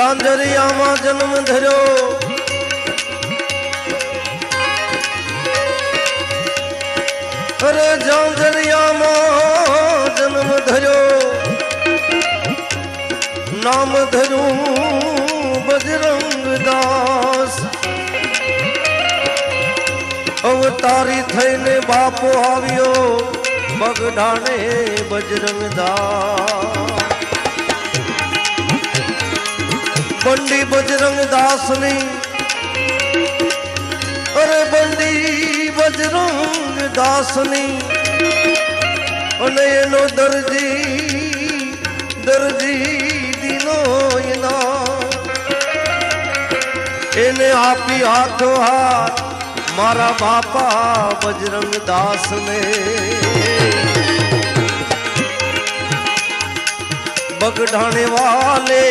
જાંજરિયામાં જન્મ ધર્યો અરે જાંજરિયામાં જન્મ ધર્યો નામ ધર્યું બજરંગ દાસ અવતારી થઈને બાપો આવ્યો બગડાને બજરંગ દાસ બંડી બજરંગ દાસની અરે બંડી બજરંગ દાસની અને એનો દરજી દીનો એને આપી હાથો હાથ મારા બાપા બજરંગ દાસને બગડાને વાલે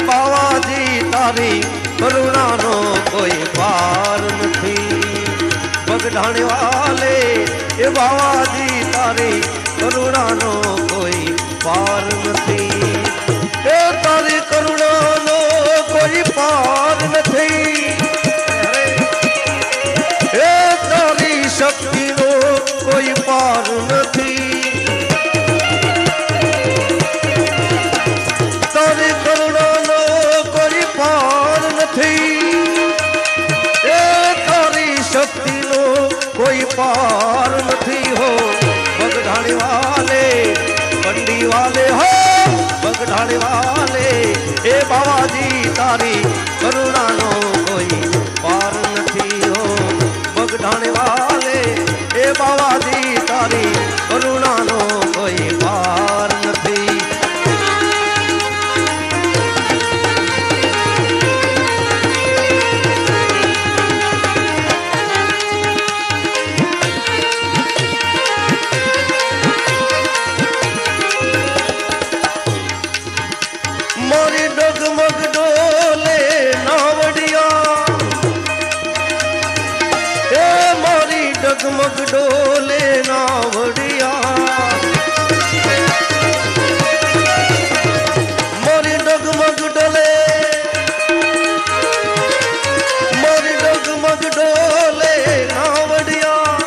બાવાજી તારી કરુણાનો કોઈ પાર નથી બગડાને વાલે એ બાવાજી તારી કરુણાનો કોઈ પાર નથી એ તારી કરુણાનો કોઈ પાર નથી એ તારી શક્તિનો કોઈ પાર નથી તારી કરુણાનો કોઈ પાર નથી એ તારી શક્તિનો કોઈ પાર નથી હો બગડાને વાલે બંડી વાલે હો બગડાને વાલે એ બાવાજી તારી કરુણાનો કોઈ પાર નથી હો બગડાને વાલે એ બાવાજી તારી કરુણાનો કોઈ પાર નથી મારી ડગમગ ડોલે નાવડિયા એ મારી ડગમગ ડોલે નાવડિયા મારી ડગમગ ડોલે મારી ડગમગ ડોલે નાવડિયા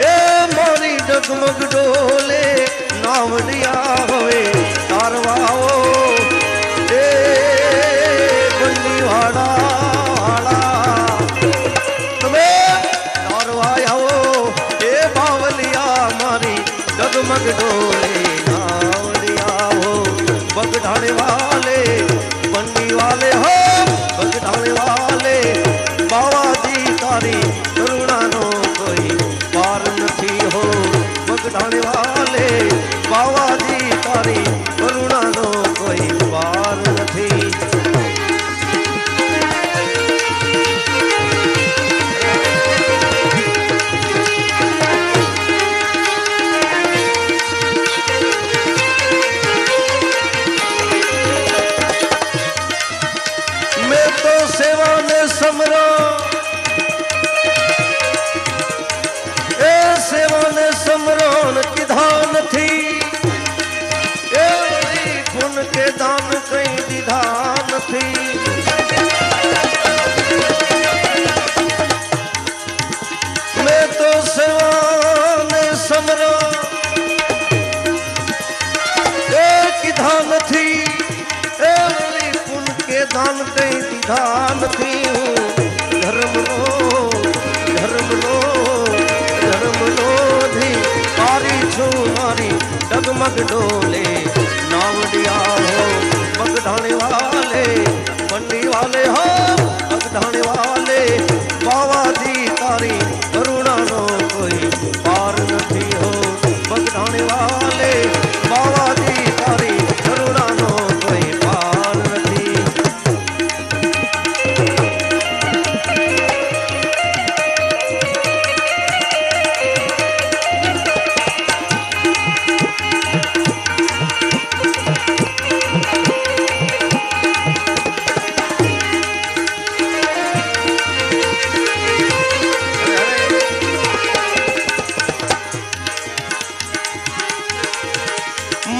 એ મારી ડગમગ ડોલે નાવડિયા હવે તારવાઓ डगमग डोले नावड़िया हो बगड़ाने वाले बंडी वाले हो बगड़ाने वाले बावाजी तारी करुणानो कोई पार नहीं हो बगड़ाने वाले बावाजी तारी करुणानो कोई पार नहीं समरा ए सेवाने समरान किधान थी ए गुण के दान कई विधान थी मैं तो सेवाने समरा ए किधान थी ए गुण के दान कई विधान थी डगमग डोले नावड़िया हो बगड़ाने वाले बंडी वाले हो बगड़ाने वाले बावाजी तारी करुणानो कोई पार नहीं हो बगड़ाने वाले बावाजी तारी करुणानो कोई पार नहीं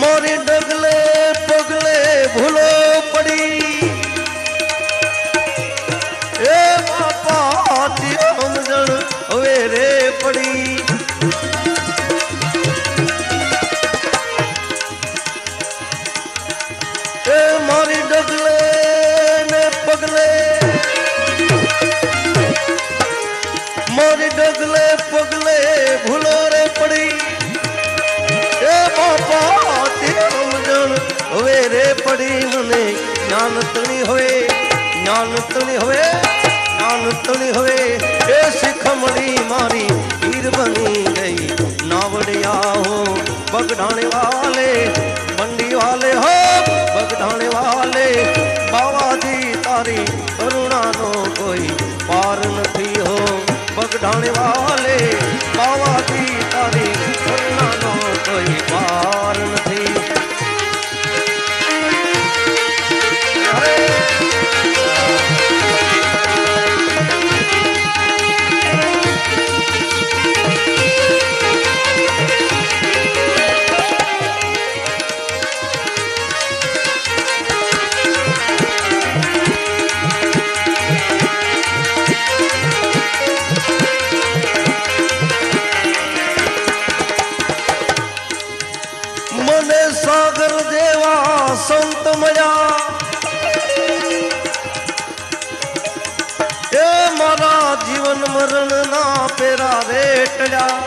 मोरी डगले पगले भूलो पड़ी પડી મને જ્ઞાન તણી હવે જ્ઞાન તણી હવે જ્ઞાન તણી હવે એ શિખમણી મારી હીર બની ગઈ નાવડિયા હો બગડાણે વાલે બંડી વાલે હો બગડાણે વાલે બાવાજી તારી કરુણાનો કોઈ પાર નથી હો બગડાણે વાલે બાવાજી તારી કરુણાનો કોઈ પાર નથી સાગર દેવા સંત મળ્યા એ મારા જીવન મરણ ના પેરા રેટડ્યા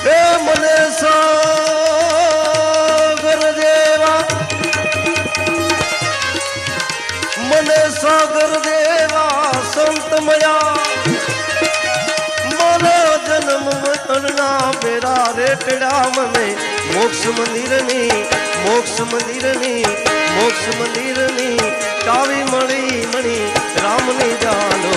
એ મને સાગર દેવા મને સાગર દેવા સંત મળ્યા જન્મ વતનના પેરા રેટડા મને મોક્ષ મંદિરની ચાવી મળી મણી રામની જાનો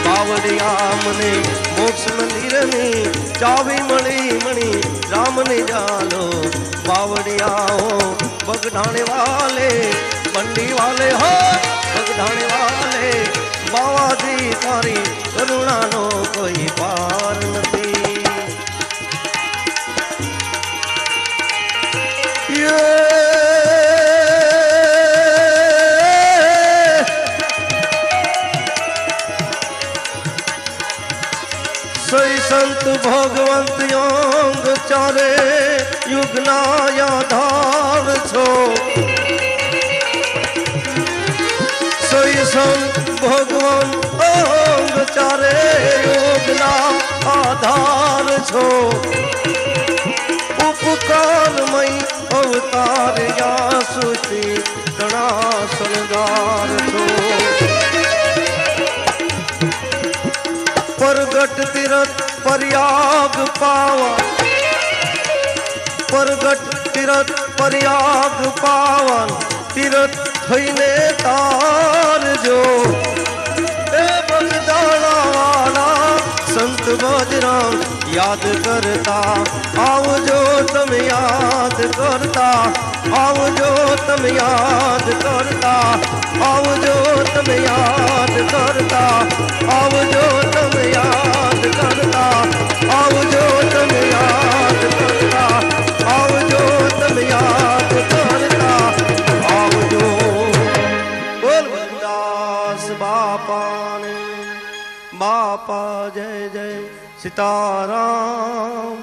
બાવડિયા મને મોક્ષ મંદિરની ચાવી મળી મણી રામની જાનો બાવડિયા હો બગડાણે વાલે બંડી વાલે હો બગડાણે વાલે બાવાજી તારી કરુણાનો કોઈ પાર નથી સઈ સંત ભગવંત યોગ ચારે યુગના આધાર છો સઈ સંત ભગવાન અંગ ચારે યોગના આધાર છો ઉપકારમય અવતાર યા સુતિ ઘણા શણગાર છો પરગટ તીરથ પર્યાગ પાવા પરગટ તીરથ પર્યાગ પાવન તીરથ થઈને તારજો એ બગદાણા વાળા સંત બજરામ યાદ કરતા આવજો તમે યાદ કરતા આવજો તમે યાદ કરતા આવજો તમે યાદ કરતા આવજો તમે યાદ કરતા આવજો તમે યાદ કરતા આવજો તમે યાદ કરતા આવજો બોલ દાસ બાપાને બાપા જય જય સીતારામ